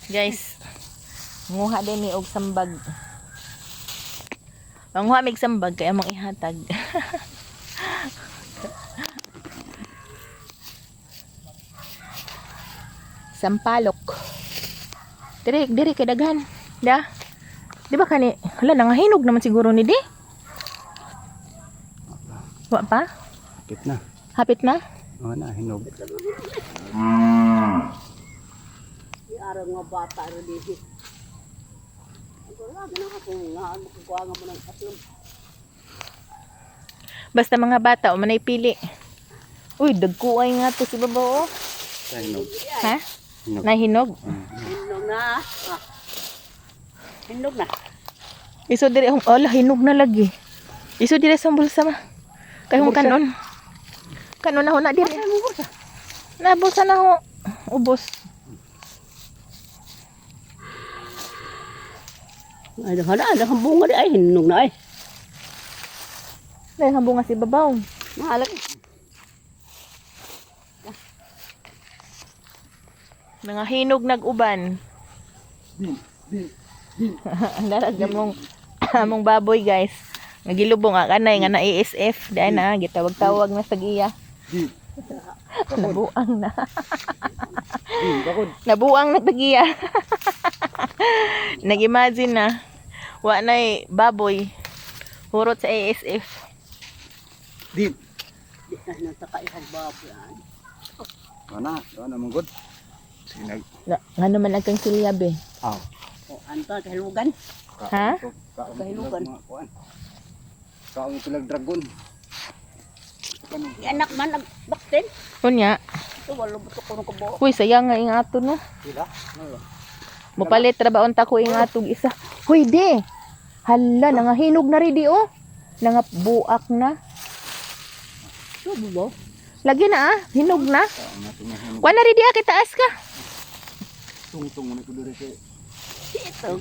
Guys, nguha din ni og sambag. Manguha mig sambag kaya mong ihatag. Sampalok. Diri kay daghan. Da. Di ba kani? Hala nangahinog naman siguro ni di. Wa pa? Hapit na. Hapit na? Oo na, hinog. Arang nga bata rin dito. Wala na ako nga magkukuha nga mo ng tatlong. Basta mga bata o manay pili. Uy, dagkuay nga to si babaw. Sa hinog. Ha? Hinog. Nahinog. Hinog na. Hinog na. Iso dire ala hinog na lagi. Iso dire sa bulsa ma. Kayong kanon. Kanon na ho na dire. Na bulsa na ho. Ubos. Ay, ada kang bunga di ay hinog na ay. Dahil hambunga si babaw. Mahalag. Mga hinog nag-uban. Naragam mong among baboy guys. Nagilubong kanay nga na ASF dahil na gitawag-tawag na sa giya. Nabuang na. Nabuang na tagiya. Nag-imagine na wa na'y baboy hurot sa ASF. Di. Di na nataka ihang baboy. Wala mong good. Sinag. Nga naman agkang silyab eh. Aw. O anta kahilugan. Ha? Kahilugan. Kaong tulag dragon. Anak man nagbaktin. Kunya, Ito wala buto ko ng kabo. huy sayang nga ingato no. Sila? Mupalit ra ba unta ko ingatog isa. Huy di. Hala nangahinog na ri di oh. Nangabuak na. Ito bubo. Lagi na ah, hinog na. Hinog. Wa na ri di ah, kitaas ka. Tungtong mo na ko dire kay. Ito.